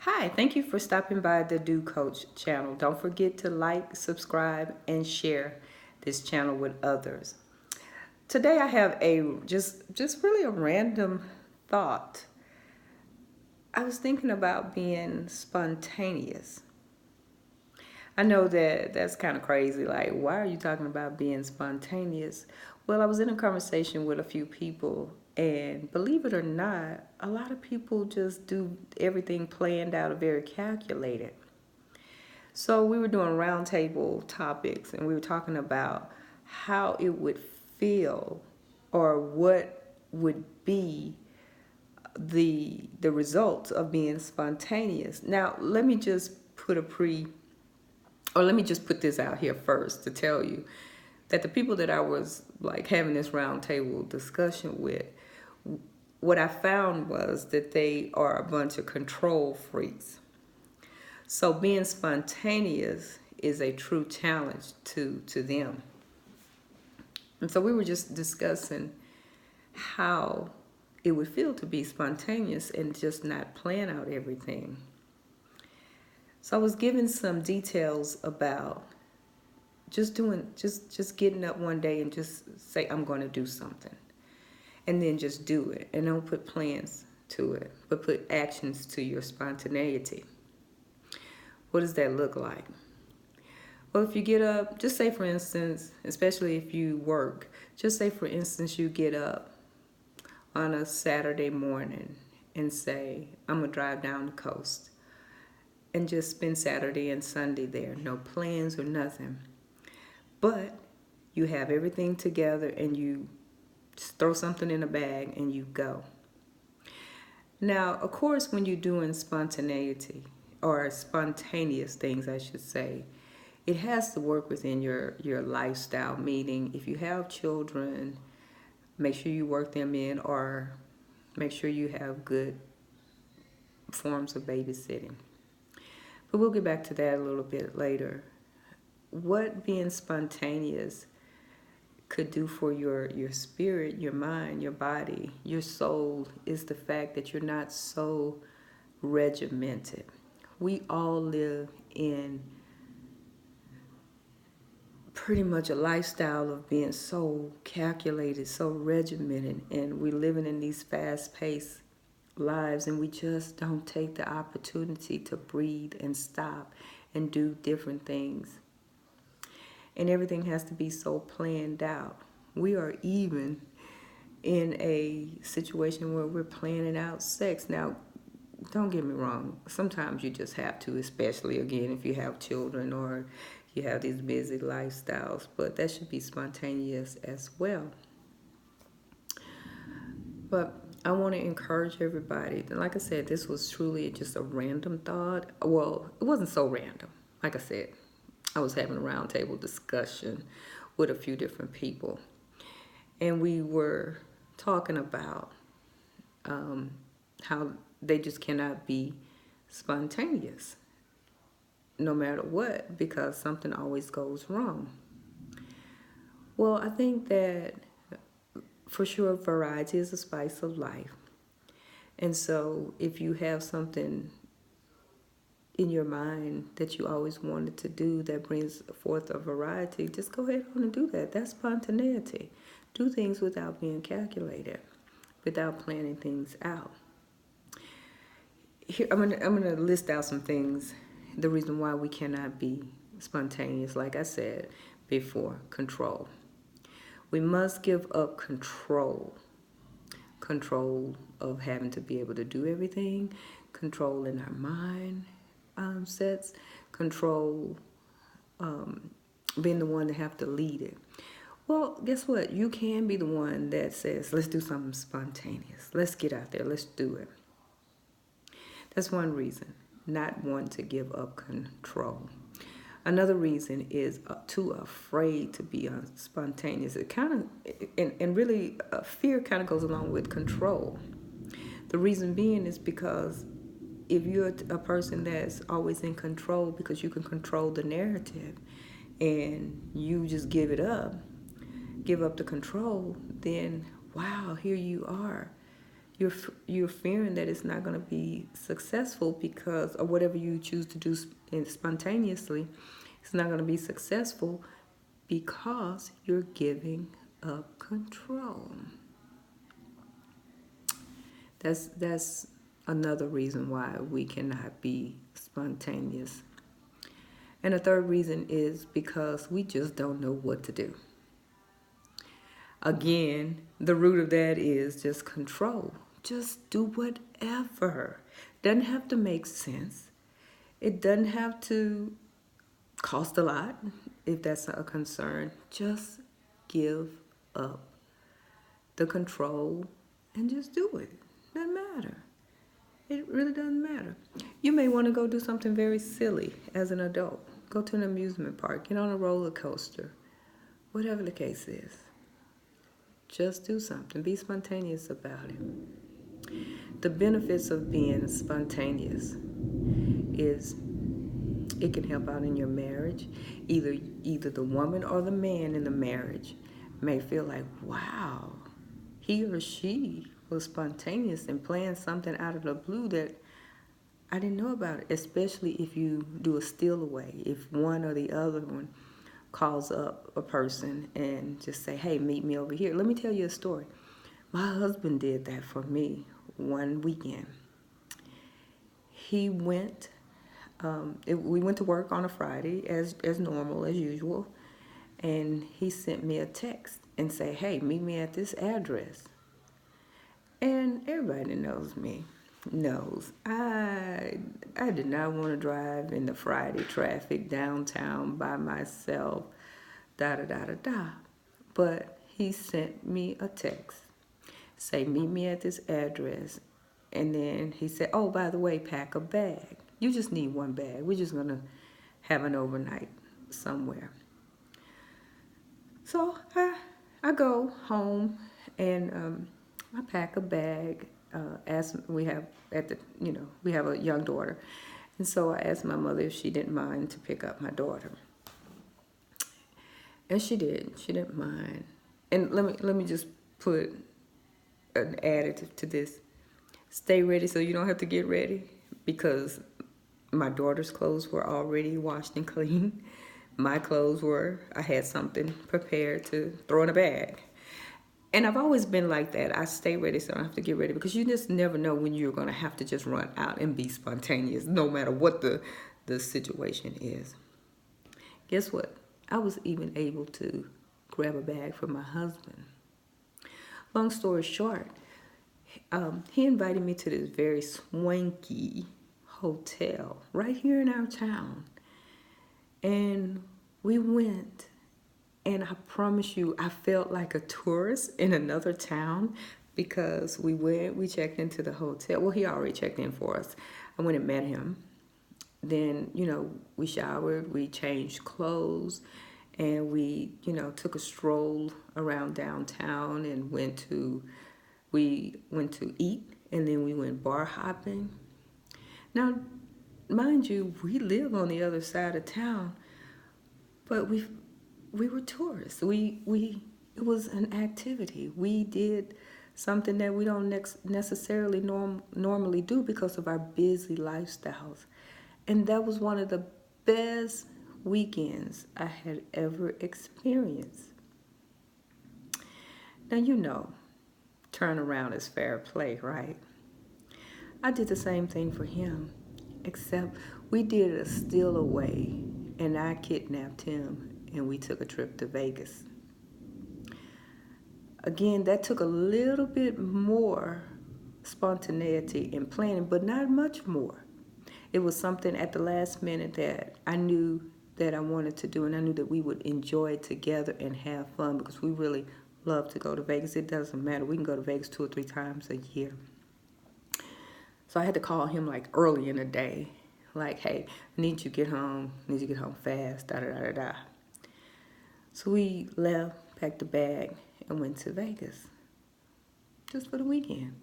Hi, thank you for stopping by the Do Coach channel. Don't forget to like, subscribe, and share this channel with others. Today I have a just really a random thought. I was thinking about being spontaneous. I know that that's kind of crazy. Like, why are you talking about being spontaneous? Well, I was in a conversation with a few people, and believe it or not, a lot of people just do everything planned out or very calculated. So we were doing roundtable topics, and we were talking about how it would feel, or what would be the results of being spontaneous. Now, let me just put this out here first to tell you that the people that I was like having this roundtable discussion with, what I found was that they are a bunch of control freaks. So being spontaneous is a true challenge to them. And so we were just discussing how it would feel to be spontaneous and just not plan out everything. So I was given some details about just getting up one day and just say I'm going to do something, and then just do it, and don't put plans to it, but put actions to your spontaneity. What does that look like? Well, if you get up, just say for instance, especially if you work, just say for instance you get up on a Saturday morning and say, I'm going to drive down the coast and just spend Saturday and Sunday there. No plans or nothing. But you have everything together and you just throw something in a bag and you go. Now, of course, when you're doing spontaneity or spontaneous things, I should say, it has to work within your lifestyle, meaning if you have children, make sure you work them in, or make sure you have good forms of babysitting. But we'll get back to that a little bit later. What being spontaneous could do for your spirit, your mind, your body, your soul is the fact that you're not so regimented. We all live in pretty much a lifestyle of being so calculated, so regimented, and we're living in these fast-paced lives, and we just don't take the opportunity to breathe and stop and do different things. And everything has to be so planned out. We are even in a situation where we're planning out sex. Now, don't get me wrong, sometimes you just have to, especially again if you have children or you have these busy lifestyles, but that should be spontaneous as well. But I want to encourage everybody. Like I said, this was truly just a random thought. Well, it wasn't so random. Like I said, I was having a roundtable discussion with a few different people, and we were talking about how they just cannot be spontaneous no matter what, because something always goes wrong. Well, I think that for sure variety is the spice of life. And so if you have something in your mind that you always wanted to do that brings forth a variety, just go ahead on and do that. That's spontaneity. Do things without being calculated, without planning things out. Here, I'm gonna list out some things, the reason why we cannot be spontaneous. Like I said before, control. We must give up control. Control of having to be able to do everything, control in our mind sets, control being the one to have to lead it. Well, guess what? You can be the one that says, let's do something spontaneous. Let's get out there. Let's do it. That's one reason, not one to give up control. Another reason is too afraid to be spontaneous. It kind of, and really, fear kind of goes along with control. The reason being is because if you're a person that's always in control because you can control the narrative, and you just give up the control, then wow, here you are. you're fearing that it's not going to be successful because, or whatever you choose to do spontaneously, it's not going to be successful because you're giving up control. That's another reason why we cannot be spontaneous. And a third reason is because we just don't know what to do. Again, the root of that is just control. Just do whatever. Doesn't have to make sense. It doesn't have to cost a lot if that's a concern. Just give up the control and just do it. Doesn't matter. It really doesn't matter. You may want to go do something very silly as an adult. Go to an amusement park, get on a roller coaster, whatever the case is. Just do something. Be spontaneous about it. The benefits of being spontaneous is it can help out in your marriage. Either the woman or the man in the marriage may feel like, wow, he or she was spontaneous and planned something out of the blue that I didn't know about, especially if you do a steal away. If one or the other one calls up a person and just say, hey, meet me over here. Let me tell you a story. My husband did that for me one weekend. He went, we went to work on a Friday as normal, as usual, and he sent me a text and say, hey, meet me at this address. And everybody knows me, knows I did not want to drive in the Friday traffic downtown by myself, da-da-da-da-da. But he sent me a text, say, meet me at this address. And then he said, oh, by the way, pack a bag. You just need one bag. We're just going to have an overnight somewhere. So I go home and I pack a bag. We have a young daughter, and so I asked my mother if she didn't mind to pick up my daughter, and she did. She didn't mind. And let me just put an additive to this: stay ready so you don't have to get ready, because my daughter's clothes were already washed and clean. My clothes were. I had something prepared to throw in a bag. And I've always been like that. I stay ready so I don't have to get ready, because you just never know when you're going to have to just run out and be spontaneous, no matter what the situation is. Guess what? I was even able to grab a bag for my husband. Long story short, he invited me to this very swanky hotel right here in our town. And we went. And I promise you, I felt like a tourist in another town, because we checked into the hotel. Well, he already checked in for us. I went and met him. Then, we showered, we changed clothes, and we, took a stroll around downtown and we went to eat, and then we went bar hopping. Now, mind you, we live on the other side of town, but we were tourists. It was an activity. We did something that we don't necessarily normally do because of our busy lifestyles. And that was one of the best weekends I had ever experienced. Now, turnaround is fair play, right? I did the same thing for him, except we did a steal away, and I kidnapped him, and we took a trip to Vegas. Again, that took a little bit more spontaneity and planning, but not much more. It was something at the last minute that I knew that I wanted to do, and I knew that we would enjoy it together and have fun, because we really love to go to Vegas. It doesn't matter. We can go to Vegas 2 or 3 times a year. So I had to call him like early in the day, like, hey, I need you to get home. I need you to get home fast, da-da-da-da-da. So we left, packed a bag, and went to Vegas just for the weekend.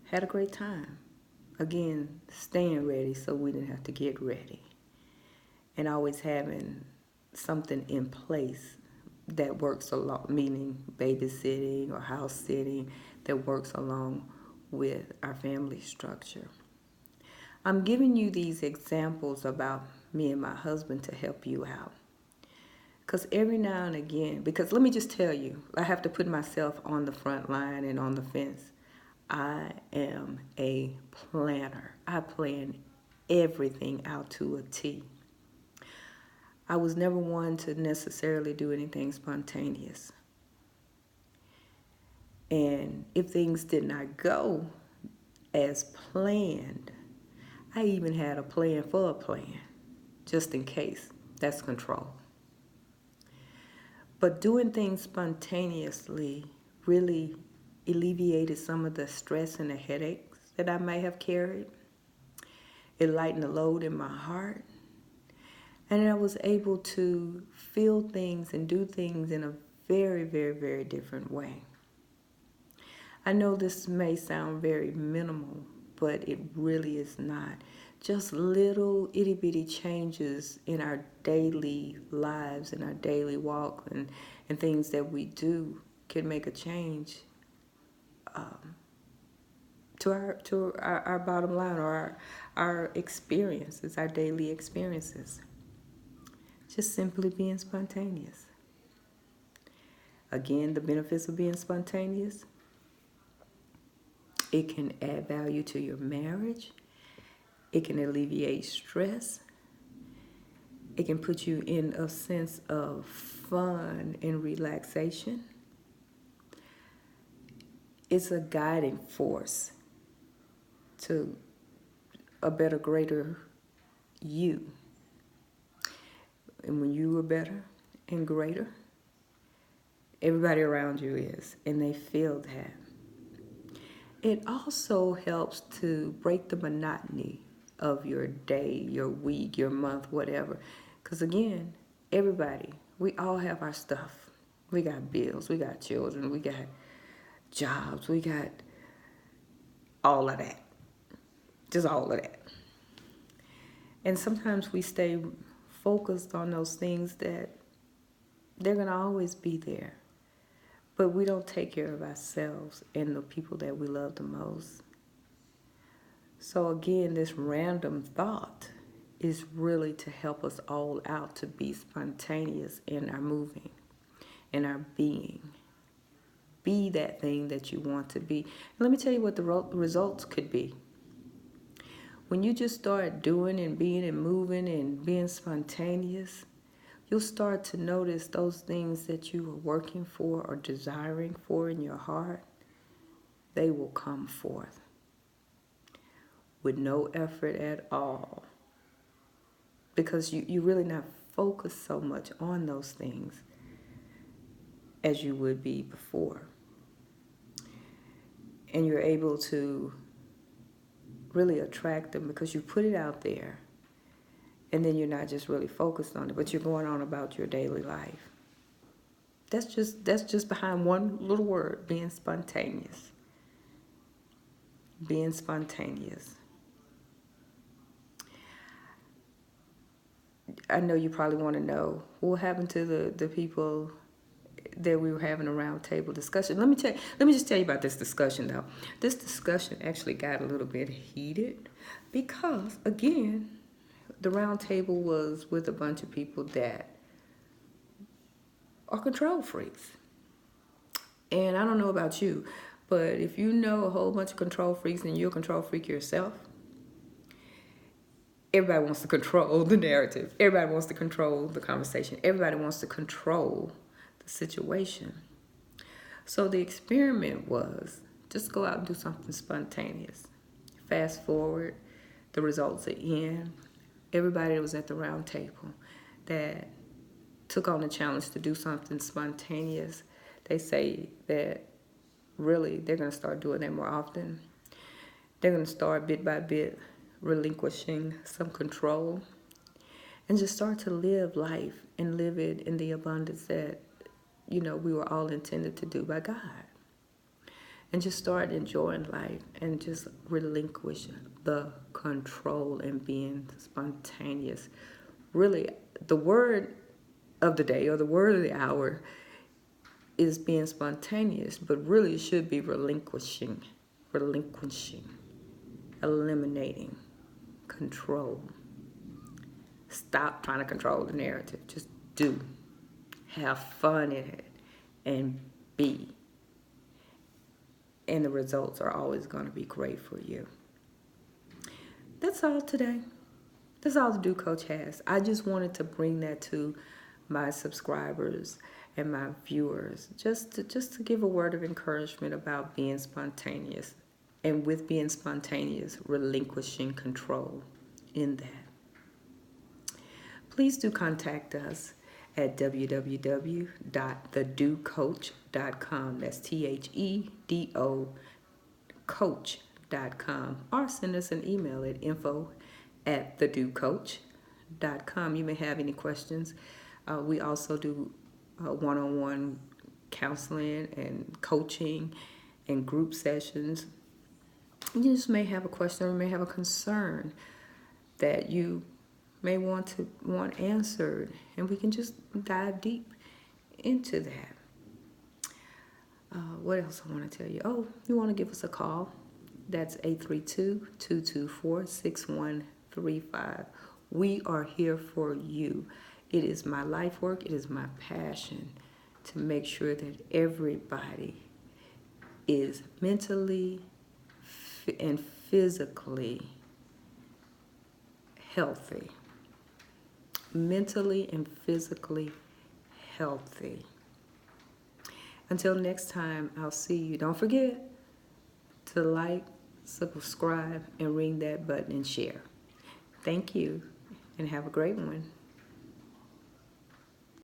Had a great time. Again, staying ready so we didn't have to get ready. And always having something in place that works along, meaning babysitting or house sitting, that works along with our family structure. I'm giving you these examples about me and my husband to help you out. Because every now and again, because let me just tell you, I have to put myself on the front line and on the fence. I am a planner. I plan everything out to a T. I was never one to necessarily do anything spontaneous. And if things did not go as planned, I even had a plan for a plan, just in case. That's control. But doing things spontaneously really alleviated some of the stress and the headaches that I may have carried. It lightened the load in my heart. And I was able to feel things and do things in a very, very, very different way. I know this may sound very minimal, but it really is not. Just little itty bitty changes in our daily lives, in our daily walk, and things that we do can make a change to our bottom line, or our experiences, our daily experiences. Just simply being spontaneous. Again, the benefits of being spontaneous. It can add value to your marriage. It can alleviate stress. It can put you in a sense of fun and relaxation. It's a guiding force to a better, greater you. And when you are better and greater, everybody around you is, and they feel that. It also helps to break the monotony of your day, your week, your month, whatever. Because again, everybody, we all have our stuff. We got bills, we got children, we got jobs, we got all of that. Just all of that. And sometimes we stay focused on those things that they're going to always be there. But we don't take care of ourselves and the people that we love the most. So again, this random thought is really to help us all out to be spontaneous in our moving, in our being. Be that thing that you want to be. And let me tell you what the results could be. When you just start doing and being and moving and being spontaneous, you'll start to notice those things that you are working for or desiring for in your heart, they will come forth with no effort at all. Because you're really not focused so much on those things as you would be before. And you're able to really attract them because you put it out there. And then you're not just really focused on it, but you're going on about your daily life. That's just behind one little word, being spontaneous. Being spontaneous. I know you probably want to know what happened to the people that we were having a round table discussion. Let me just tell you about this discussion though. This discussion actually got a little bit heated because again, the round table was with a bunch of people that are control freaks. And I don't know about you, but if you know a whole bunch of control freaks and you're a control freak yourself, everybody wants to control the narrative. Everybody wants to control the conversation. Everybody wants to control the situation. So the experiment was just go out and do something spontaneous. Fast forward, the results are in. Everybody that was at the round table that took on the challenge to do something spontaneous, they say that really they're going to start doing that more often. They're going to start bit by bit relinquishing some control and just start to live life and live it in the abundance that, we were all intended to do by God. And just start enjoying life and just relinquish the control and being spontaneous. Really, the word of the day or the word of the hour is being spontaneous, but really it should be relinquishing relinquishing, eliminating control. Stop trying to control the narrative. Just do. Have fun in it and be. And the results are always going to be great for you. That's all today. That's all the Do Coach has. I just wanted to bring that to my subscribers and my viewers, just to give a word of encouragement about being spontaneous, and with being spontaneous, relinquishing control in that. Please do contact us at www.thedocoach.com. That's THEDO coach.com, or send us an email at info@thedocoach.com. You may have any questions. We also do one-on-one counseling and coaching and group sessions. You just may have a question or may have a concern that you may want answered, and we can just dive deep into that. What else I want to tell you? Oh, you want to give us a call? That's 832-224-6135. We are here for you. It is my life work. It is my passion to make sure that everybody is mentally and physically healthy. Mentally and physically healthy. Until next time, I'll see you. Don't forget to like, subscribe, and ring that button and share. Thank you, and have a great one.